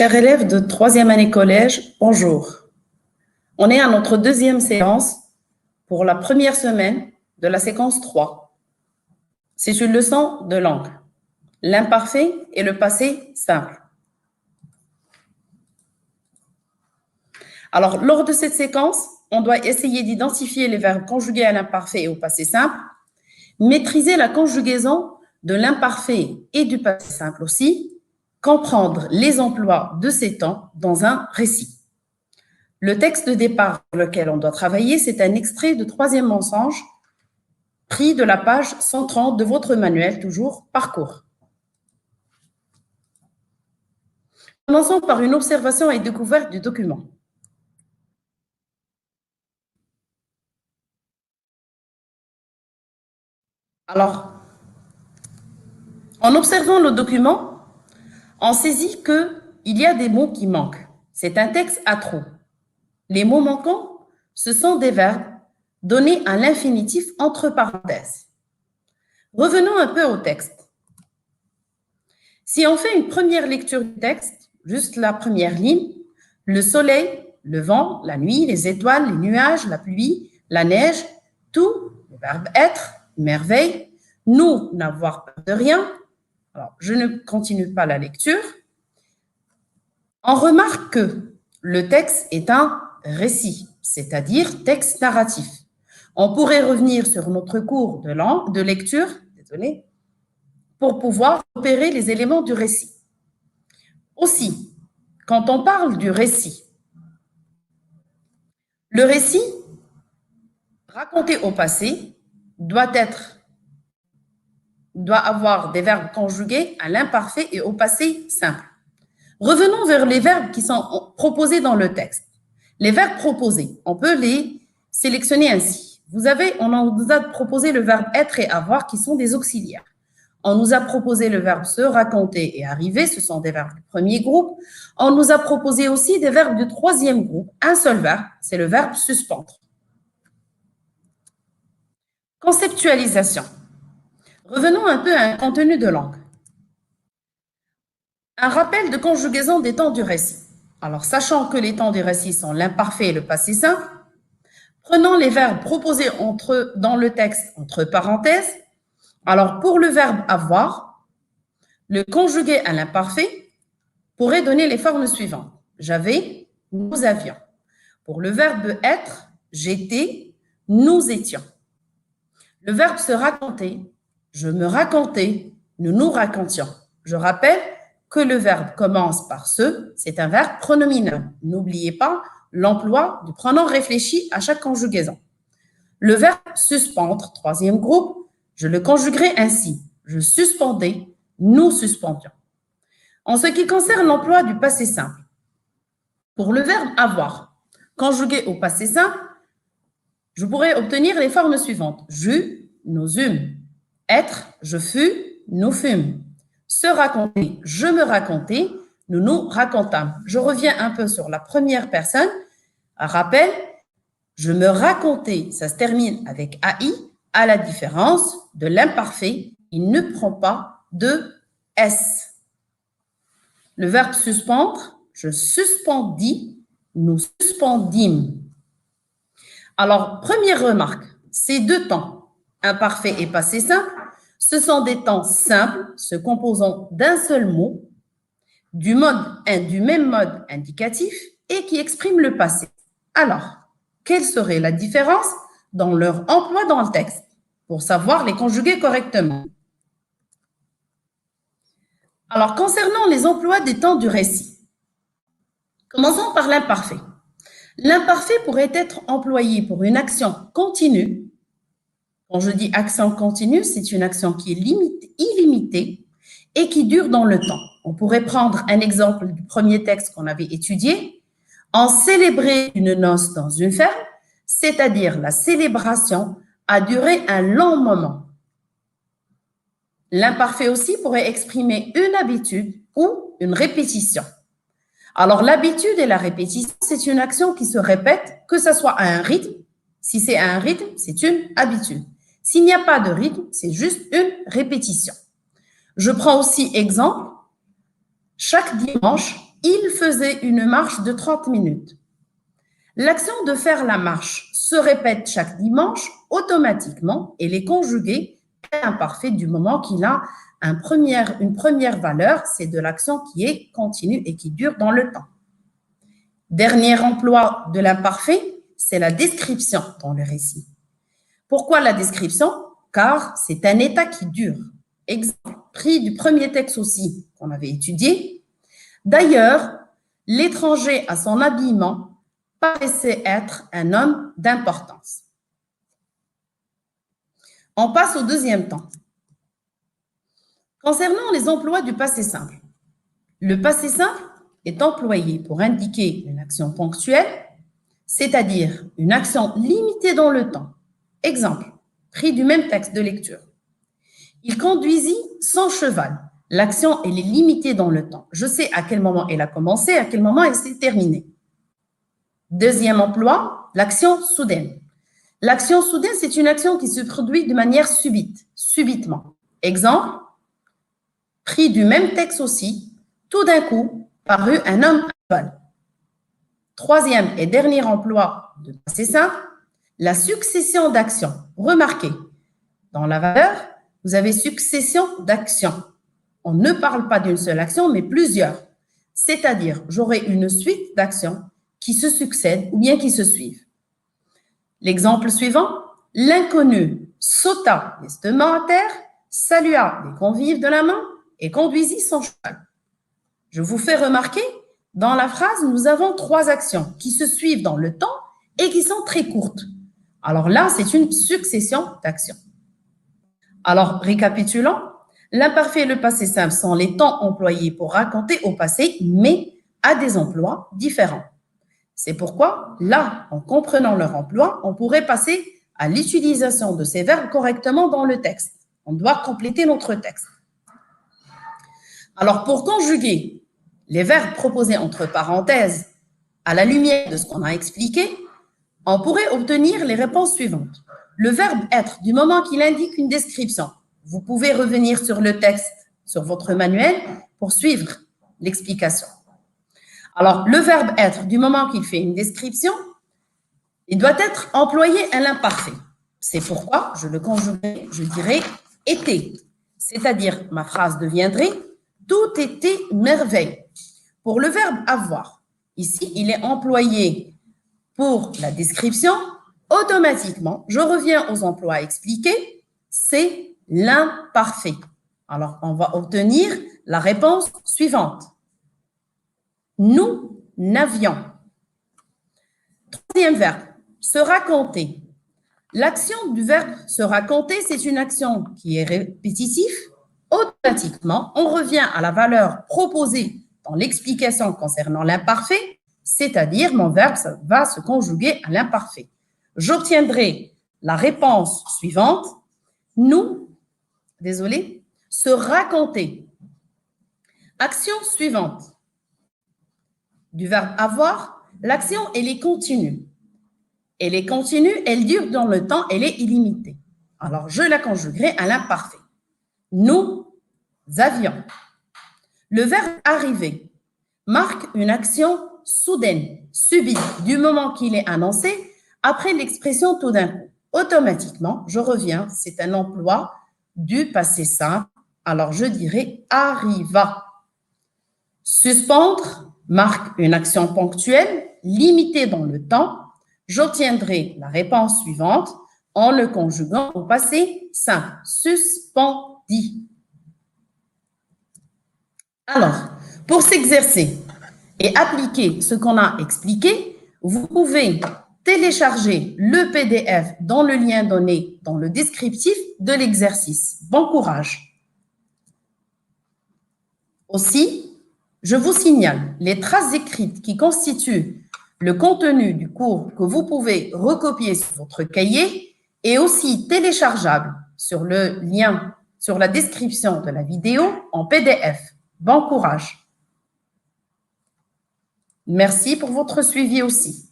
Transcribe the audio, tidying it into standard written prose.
Chers élèves de troisième année collège, bonjour. On est à notre deuxième séance pour la première semaine de la séquence 3. C'est une leçon de langue, l'imparfait et le passé simple. Alors, lors de cette séquence, on doit essayer d'identifier les verbes conjugués à l'imparfait et au passé simple, maîtriser la conjugaison de l'imparfait et du passé simple aussi, comprendre les emplois de ces temps dans un récit. Le texte de départ sur lequel on doit travailler, c'est un extrait de Troisième mensonge, pris de la page 130 de votre manuel, toujours parcours. Commençons par une observation et découverte du document. Alors, en observant le document, on saisit qu'il y a des mots qui manquent. C'est un texte à trop. Les mots manquants, ce sont des verbes donnés à l'infinitif entre parenthèses. Revenons un peu au texte. Si on fait une première lecture du texte, juste la première ligne, le soleil, le vent, la nuit, les étoiles, les nuages, la pluie, la neige, tout, le verbe être, merveille, nous n'avoir peur de rien. Alors, je ne continue pas la lecture. On remarque que le texte est un récit, c'est-à-dire texte narratif. On pourrait revenir sur notre cours de lecture, pour pouvoir repérer les éléments du récit. Aussi, quand on parle du récit, le récit raconté au passé doit avoir des verbes conjugués à l'imparfait et au passé simple. Revenons vers les verbes qui sont proposés dans le texte. Les verbes proposés, on peut les sélectionner ainsi. On nous a proposé le verbe être et avoir qui sont des auxiliaires. On nous a proposé le verbe se, raconter et arriver, ce sont des verbes du premier groupe. On nous a proposé aussi des verbes du troisième groupe, un seul verbe, c'est le verbe suspendre. Conceptualisation. Revenons un peu à un contenu de langue. Un rappel de conjugaison des temps du récit. Alors, sachant que les temps du récit sont l'imparfait et le passé simple, prenons les verbes proposés dans le texte entre parenthèses. Alors, pour le verbe avoir, le conjugué à l'imparfait pourrait donner les formes suivantes. J'avais, nous avions. Pour le verbe être, j'étais, nous étions. Le verbe se raconter, je me racontais, nous nous racontions. Je rappelle que le verbe commence par se, c'est un verbe pronominal. N'oubliez pas l'emploi du pronom réfléchi à chaque conjugaison. Le verbe suspendre, troisième groupe, je le conjuguerai ainsi. Je suspendais, nous suspendions. En ce qui concerne l'emploi du passé simple, pour le verbe avoir, conjugué au passé simple, je pourrais obtenir les formes suivantes. J'eus, nous eûmes. Être, je fus, nous fûmes. Se raconter, je me racontais, nous nous racontâmes. Je reviens un peu sur la première personne. Un rappel, je me racontais, ça se termine avec AI, à la différence de l'imparfait, il ne prend pas de S. Le verbe suspendre, je suspendis, nous suspendîmes. Alors, première remarque, ces deux temps, imparfait et passé simple, ce sont des temps simples, se composant d'un seul mot, du même mode indicatif et qui expriment le passé. Alors, quelle serait la différence dans leur emploi dans le texte pour savoir les conjuguer correctement? Alors, concernant les emplois des temps du récit, commençons par l'imparfait. L'imparfait pourrait être employé pour une action continue. Quand je dis action continue, c'est une action qui est illimitée et qui dure dans le temps. On pourrait prendre un exemple du premier texte qu'on avait étudié. On célébrait une noce dans une ferme, c'est-à-dire la célébration a duré un long moment. L'imparfait aussi pourrait exprimer une habitude ou une répétition. Alors, l'habitude et la répétition, c'est une action qui se répète, que ce soit à un rythme. Si c'est à un rythme, c'est une habitude. S'il n'y a pas de rythme, c'est juste une répétition. Je prends aussi exemple, chaque dimanche, Il faisait une marche de 30 minutes. L'action de faire la marche se répète chaque dimanche automatiquement et est conjuguée à l'imparfait du moment qu'il a une première valeur, c'est de l'action qui est continue et qui dure dans le temps. Dernier emploi de l'imparfait, c'est la description dans le récit. Pourquoi la description? Car c'est un état qui dure. Exemple, pris du premier texte aussi qu'on avait étudié. D'ailleurs, l'étranger à son habillement paraissait être un homme d'importance. On passe au deuxième temps. Concernant les emplois du passé simple, le passé simple est employé pour indiquer une action ponctuelle, c'est-à-dire une action limitée dans le temps. Exemple, pris du même texte de lecture. Il conduisit son cheval. L'action, elle est limitée dans le temps. Je sais à quel moment elle a commencé, à quel moment elle s'est terminée. Deuxième emploi, l'action soudaine. L'action soudaine, c'est une action qui se produit de manière subite, subitement. Exemple, pris du même texte aussi, tout d'un coup, parut un homme à cheval. Troisième et dernier emploi de passé simple, la succession d'actions. Remarquez, dans la valeur, vous avez succession d'actions. On ne parle pas d'une seule action, mais plusieurs. C'est-à-dire, j'aurai une suite d'actions qui se succèdent ou bien qui se suivent. L'exemple suivant, l'inconnu sauta lestement à terre, salua les convives de la main et conduisit son cheval. Je vous fais remarquer, dans la phrase, nous avons trois actions qui se suivent dans le temps et qui sont très courtes. Alors là, c'est une succession d'actions. Alors, récapitulons, l'imparfait et le passé simple sont les temps employés pour raconter au passé, mais à des emplois différents. C'est pourquoi, là, en comprenant leur emploi, on pourrait passer à l'utilisation de ces verbes correctement dans le texte. On doit compléter notre texte. Alors, pour conjuguer les verbes proposés entre parenthèses à la lumière de ce qu'on a expliqué, on pourrait obtenir les réponses suivantes. Le verbe être, du moment qu'il indique une description, vous pouvez revenir sur le texte, sur votre manuel, pour suivre l'explication. Alors, le verbe être, du moment qu'il fait une description, il doit être employé à l'imparfait. C'est pourquoi je le conjuguerai, je dirais était. C'est-à-dire, ma phrase deviendrait tout était merveille. Pour le verbe avoir, ici, il est employé pour la description. Automatiquement, je reviens aux emplois expliqués, c'est l'imparfait. Alors, on va obtenir la réponse suivante. Nous n'avions. Troisième verbe, se raconter. L'action du verbe se raconter, c'est une action qui est répétitive. Automatiquement, on revient à la valeur proposée dans l'explication concernant l'imparfait, c'est-à-dire mon verbe va se conjuguer à l'imparfait. J'obtiendrai la réponse suivante. Nous, se raconter. Action suivante. Du verbe avoir, l'action, elle est continue. Elle est continue, elle dure dans le temps, elle est illimitée. Alors, je la conjuguerai à l'imparfait. Nous avions. Le verbe arriver marque une action soudaine, subite, du moment qu'il est annoncé, après l'expression tout d'un coup. Automatiquement, je reviens, c'est un emploi du passé simple. Alors, je dirais arriva. Suspendre marque une action ponctuelle, limitée dans le temps. J'obtiendrai la réponse suivante en le conjuguant au passé simple. Suspendit. Alors, pour s'exercer et appliquer ce qu'on a expliqué, vous pouvez télécharger le PDF dans le lien donné dans le descriptif de l'exercice. Bon courage. Aussi, je vous signale les traces écrites qui constituent le contenu du cours que vous pouvez recopier sur votre cahier et aussi téléchargeable sur le lien, sur la description de la vidéo en PDF. Bon courage. Merci pour votre suivi aussi.